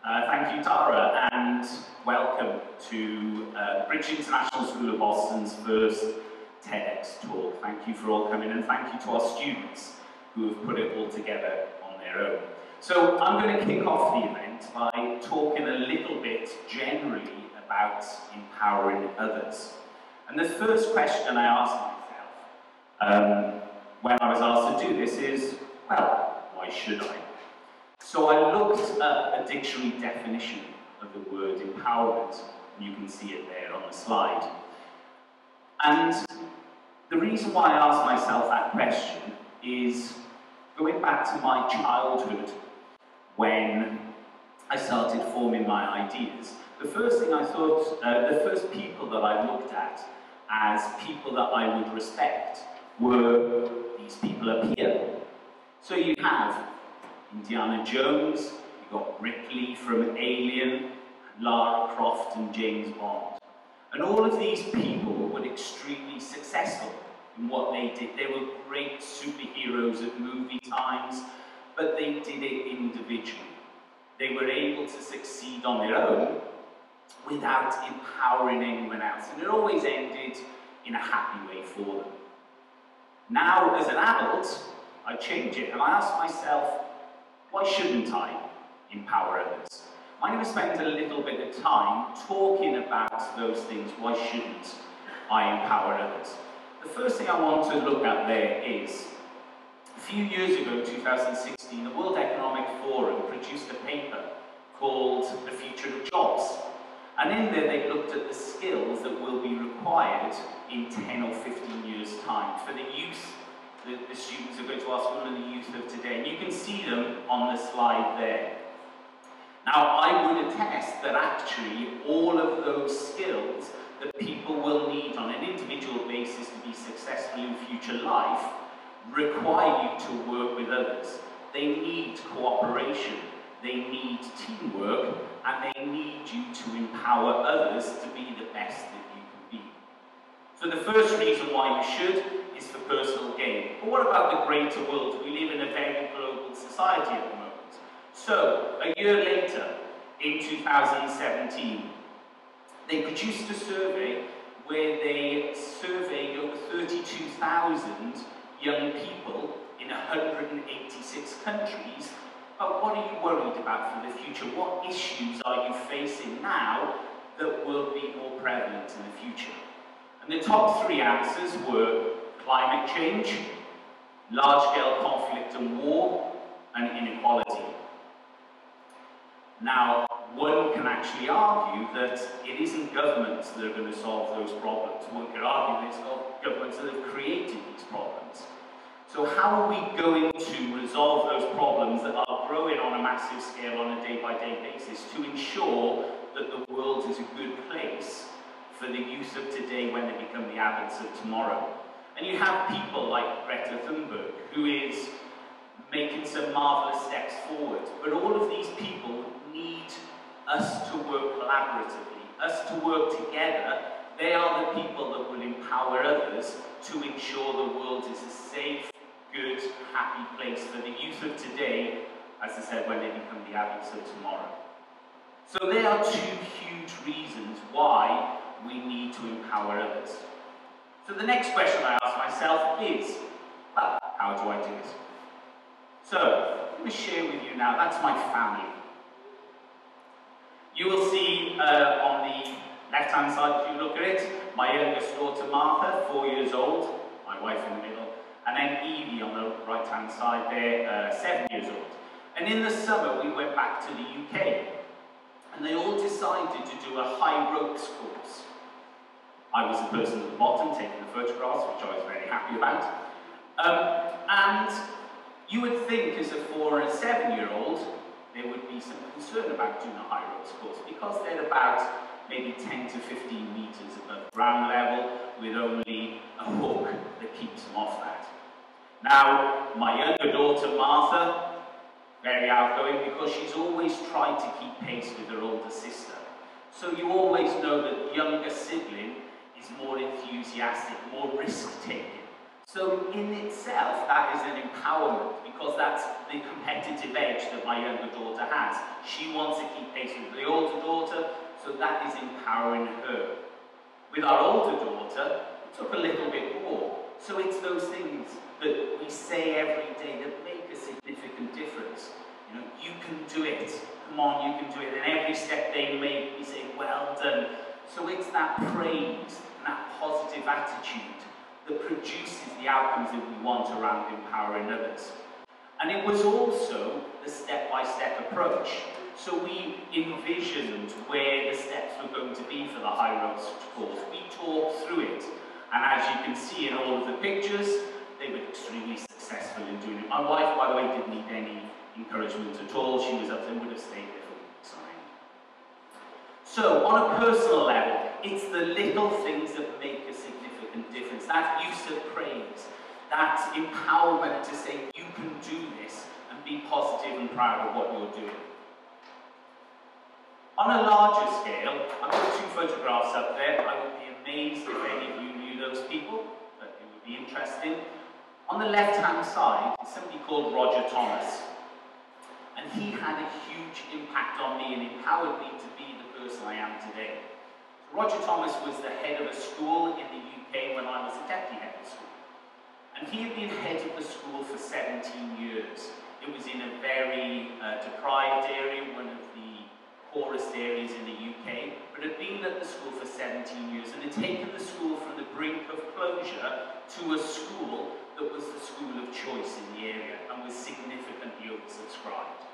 Thank you, Tara, and welcome to Bridge International School of Boston's first TEDx talk. Thank you for all coming, and thank you to our students who have put it all together on their own. So I'm going to kick off the event by talking a little bit generally about empowering others. And the first question I asked myself when I was asked to do this is, well, why should I? So I looked up a dictionary definition of the word empowerment. You can see it there on the slide. And the reason why I asked myself that question is going back to my childhood when I started forming my ideas. The first thing I thought, the first people that I looked at as people that I would respect were these people up here. So you have Indiana Jones, you've got Ripley from Alien, Lara Croft and James Bond. And all of these people were extremely successful in what they did. They were great superheroes at movie times, but they did it individually. They were able to succeed on their own without empowering anyone else. And it always ended in a happy way for them. Now, as an adult, I change it and I ask myself, why shouldn't I empower others? I'm going to spend a little bit of time talking about those things. Why shouldn't I empower others? The first thing I want to look at there is, a few years ago, 2016, the World Economic Forum produced a paper called The Future of Jobs. And in there they looked at the skills that will be required in 10 or 15 years' time for the youth. The students are going to ask one of the youth of today, and you can see them on the slide there. Now, I would attest that actually all of those skills that people will need on an individual basis to be successful in future life require you to work with others. They need cooperation, they need teamwork, and they need you to empower others to be the best that you can be. So the first reason why you should is for personal gain. But what about the greater world? We live in a very global society at the moment. So, a year later, in 2017, they produced a survey where they surveyed over 32,000 young people in 186 countries. But what are you worried about for the future? What issues are you facing now that will be more prevalent in the future? And the top three answers were climate change, large-scale conflict and war, and inequality. Now, one can actually argue that it isn't governments that are going to solve those problems. One could argue that it's governments that have created these problems. So how are we going to resolve those problems that are growing on a massive scale on a day-by-day basis to ensure that the world is a good place for the youth of today when they become the adults of tomorrow? And you have people like Greta Thunberg, who is making some marvellous steps forward. But all of these people need us to work collaboratively, us to work together. They are the people that will empower others to ensure the world is a safe, good, happy place for the youth of today, as I said, when they become the adults of tomorrow. So there are two huge reasons why we need to empower others. So the next question I ask myself is, well, how do I do it? So, let me share with you now, that's my family. You will see on the left-hand side, if you look at it, my youngest daughter Martha, 4 years old, my wife in the middle, and then Evie on the right-hand side there, 7 years old. And in the summer, we went back to the UK, and they all decided to do a high ropes course. I was the person at the bottom taking the photographs, which I was very happy about. And you would think as a 4 and a 7-year-old, there would be some concern about doing a high ropes course because they're about maybe 10 to 15 meters above ground level with only a hook that keeps them off that. Now, my younger daughter Martha, very outgoing because she's always tried to keep pace with her older sister. So you always know that the younger sibling is more enthusiastic, more risk-taking. So in itself, that is an empowerment, because that's the competitive edge that my younger daughter has. She wants to keep pace with the older daughter, so that is empowering her. With our older daughter, it took a little bit more. So it's those things that we say every day that make a significant difference. You know, you can do it. Come on, you can do it. And every step they make, we say, well done. So it's that praise and that positive attitude that produces the outcomes that we want around empowering others. And it was also the step-by-step approach. So we envisioned where the steps were going to be for the high road course. We talked through it. And as you can see in all of the pictures, they were extremely successful in doing it. My wife, by the way, didn't need any encouragement at all. She was up there, would have stayed there for weeks. So on a personal level, it's the little things that make a significant difference. That use of praise, that empowerment to say you can do this and be positive and proud of what you're doing. On a larger scale, I've got 2 photographs up there. I would be amazed if any of you knew those people, but it would be interesting. On the left-hand side is somebody called Roger Thomas. And he had a huge impact on me and empowered me to be the person I am today. So Roger Thomas was the head of a school in the UK when I was a deputy head of school. And he had been head of the school for 17 years. It was in a very deprived area, one of the poorest areas in the UK, but had been at the school for 17 years and had taken the school from the brink of closure to a school that was the school of choice in the area and was significantly oversubscribed.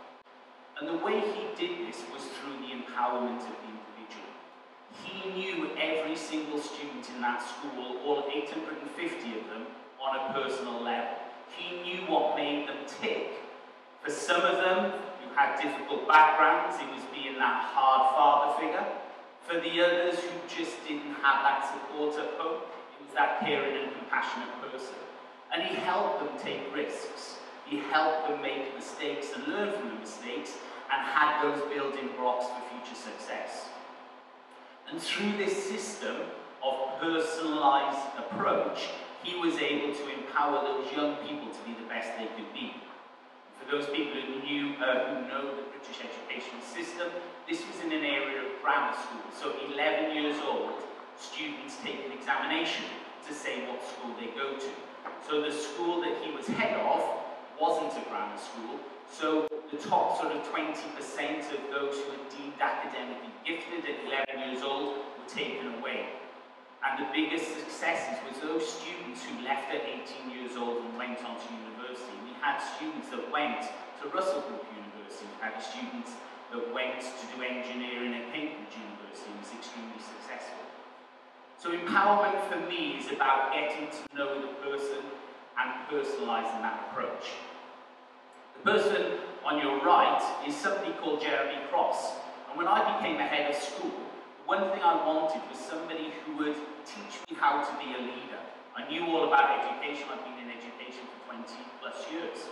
And the way he did this was through the empowerment of the individual. He knew every single student in that school, all 850 of them, on a personal level. He knew what made them tick. For some of them who had difficult backgrounds, it was being that hard father figure. For the others who just didn't have that support at home, it was that caring and compassionate person. And he helped them take risks. He helped them make mistakes and learn from the mistakes and had those building blocks for future success. And through this system of personalized approach, he was able to empower those young people to be the best they could be. For those people who know the British educational system, this was in an area of grammar school. So 11 years old, students take an examination to say what school they go to. So the school that he was head of wasn't a grammar school, so the top sort of 20% of those who were deemed academically gifted at 11 years old were taken away. And the biggest successes was those students who left at 18 years old and went on to university. We had students that went to Russell Group University, we had students that went to do engineering at Cambridge University and was extremely successful. So empowerment for me is about getting to know the person and personalising that approach. The person on your right is somebody called Jeremy Cross. And when I became a head of school, one thing I wanted was somebody who would teach me how to be a leader. I knew all about education. I've been in education for 20 plus years.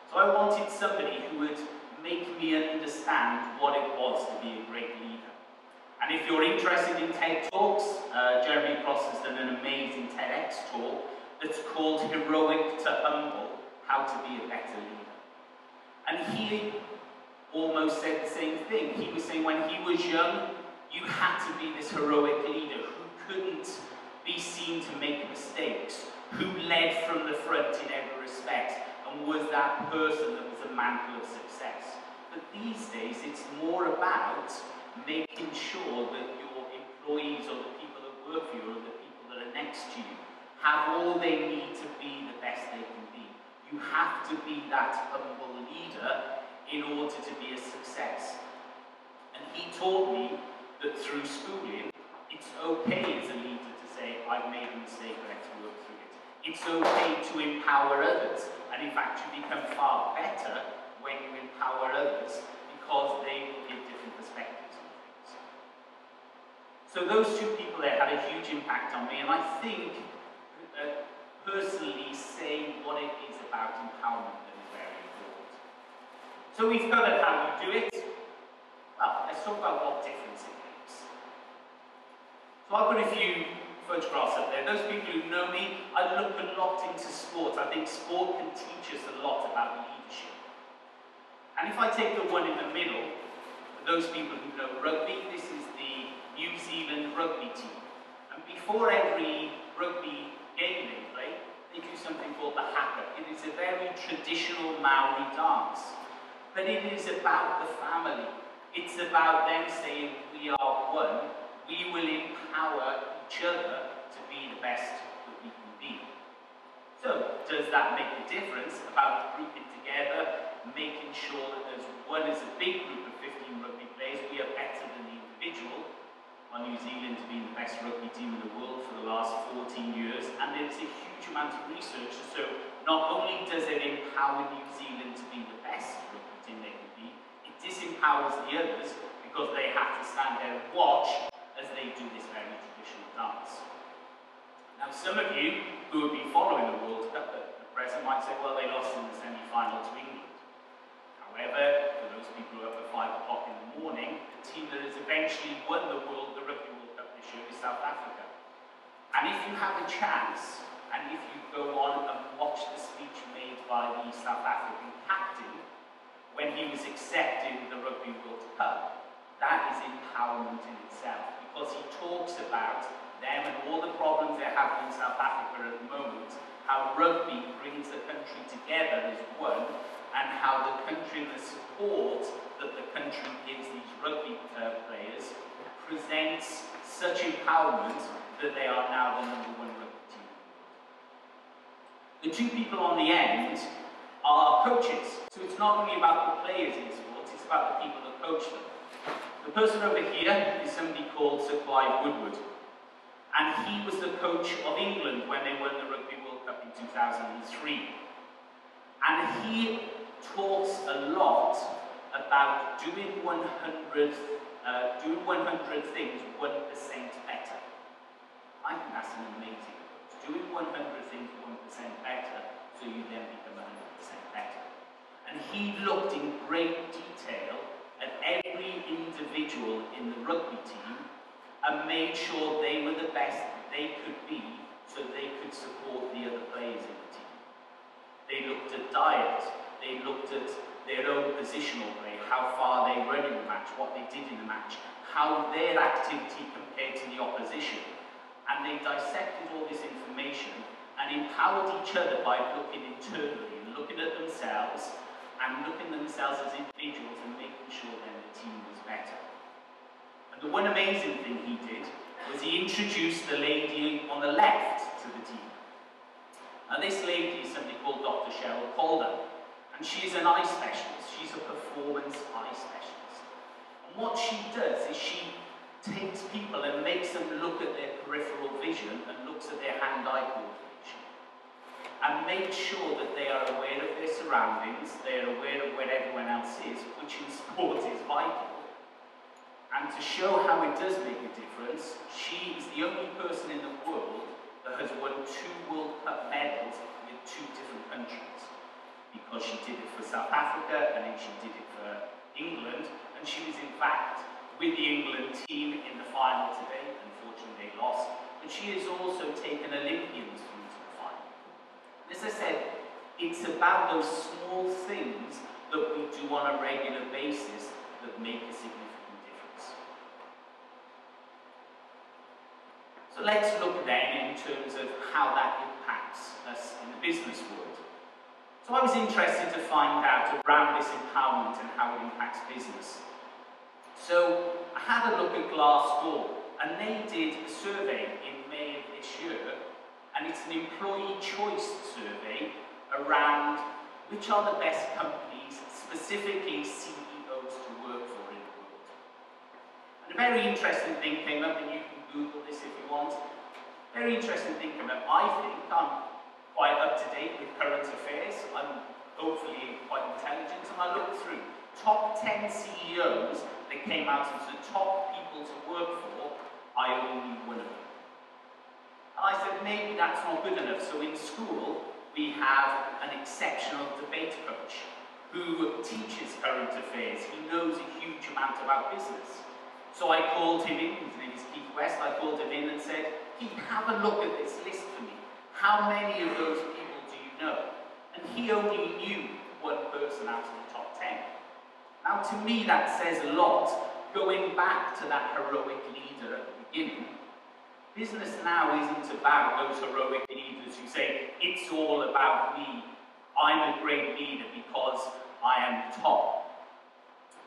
So I wanted somebody who would make me understand what it was to be a great leader. And if you're interested in TED Talks, Jeremy Cross has done an amazing TEDx talk that's called Heroic to Humble, How to Be a Better Leader. And he almost said the same thing. He was saying when he was young, you had to be this heroic leader who couldn't be seen to make mistakes, who led from the front in every respect, and was that person that was a mantle of success. But these days, it's more about making sure that your employees or the people that work for you or the people that are next to you have all they need to be the best they can be. You have to be that humble leader in order to be a success. And he taught me that through schooling, it's okay as a leader to say, I've made a mistake, let's work through it. It's okay to empower others. And in fact, you become far better when you empower others because they will give different perspectives on things. So those two people there had a huge impact on me, and I think personally saying what it is about empowerment that is very important. So we've covered how we do it. Well, let's talk about what difference it makes. So I've got a few photographs up there. Those people who know me, I look a lot into sport. I think sport can teach us a lot about leadership. And if I take the one in the middle, for those people who know rugby, this is the New Zealand rugby team. And before every rugby game they play, they do something called the haka. It is a very traditional Maori dance. But it is about the family. It's about them saying, we are one. We will empower each other to be the best that we can be. So, does that make a difference about grouping together, making sure that as a big group of 15 rugby players, we are better than the individual? While New Zealand has been the best rugby team in the world for the last 14 years, and there's a huge amount of research. So, not only does it empower New Zealand to be the best rugby team they can be, it disempowers the others because they have to stand there and watch as they do this very traditional dance. Now, some of you who have been following the World Cup at the present might say, well, they lost in the semi-final to England. However, for those people who are up at 5 o'clock in the morning, the team that has eventually won the Rugby World Cup this year is South Africa. And if you have a chance, and if you go on and watch the speech made by the South African captain when he was accepting the Rugby World Cup, that is empowerment in itself, because he talks about them and all the problems they're having in South Africa at the moment, how rugby brings the country together as one, and how the country and the support that the country gives these rugby players presents such empowerment that they are now the #1 rugby team. The two people on the end are coaches. So it's not only about the players in sports, it's about the people that coach them. The person over here is somebody called Sir Clive Woodward. And he was the coach of England when they won the Rugby World Cup in 2003. And he talks a lot about doing 100 things 1% better. I think that's an amazing approach. Doing 100 things 1% better, so you then become 100% better. And he looked in great detail at every individual in the rugby team and made sure they were the best they could be so they could support the other players in the team. They looked at diet, they looked at their own positional play, how far they run in the match, what they did in the match, how their activity compared to the opposition. And they dissected all this information and empowered each other by looking internally and looking at themselves and looking at themselves as individuals and making sure then the team was better. And the one amazing thing he did was he introduced the lady on the left to the team. Now this lady is somebody called Dr. Cheryl Calder, and she's an eye specialist. She's a performance eye specialist. And what she does is she takes people and makes them look at their peripheral vision and looks at their hand-eye coordination and makes sure that they are aware of their surroundings, they are aware of where everyone else is, which in sport is vital. And to show how it does make a difference, she is the only person in the world that has won 2 World Cup medals with 2 different countries. Because she did it for South Africa and then she did it for England. And she was in fact with the England team in the final today. Unfortunately they lost. But she has also taken Olympians through to the final. And as I said, it's about those small things that we do on a regular basis that make a significant. So let's look then in terms of how that impacts us in the business world. So I was interested to find out around this empowerment and how it impacts business. So I had a look at Glassdoor, and they did a survey in May of this year, and it's an employee choice survey around which are the best companies, specifically CEOs, to work for in the world. And a very interesting thing came up, and you can Google this if you want. Very interesting thing came up. I think I'm quite up to date with current affairs. I'm hopefully quite intelligent, and I looked through top 10 CEOs that came out as the top people to work for. I only knew one of them. And I said, maybe that's not good enough. So in school, we have an exceptional debate coach who teaches current affairs. He knows a huge amount about business. So I called him in, his name is Keith West, I called him in and said, he'd have a look at this list for me. How many of those people do you know? And he only knew one person out of the top 10. Now, to me, that says a lot. Going back to that heroic leader at the beginning, business now isn't about those heroic leaders who say, it's all about me. I'm a great leader because I am top.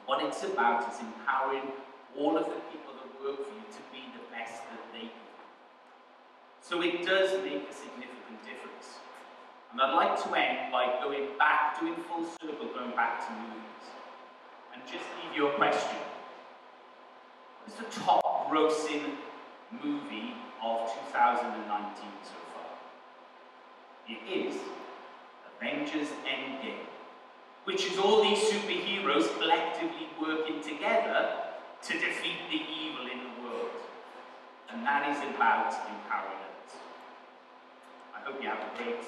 What it's about is empowering all of the people that work for you to be the best that they can be. So it does make a significant difference. And I'd like to end by going back, doing full circle, going back to movies. And just leave you a question. What is the top grossing movie of 2019 so far? It is Avengers Endgame, which is all these superheroes collectively working together to defeat the evil in the world. And that is about empowering others. I hope you have a great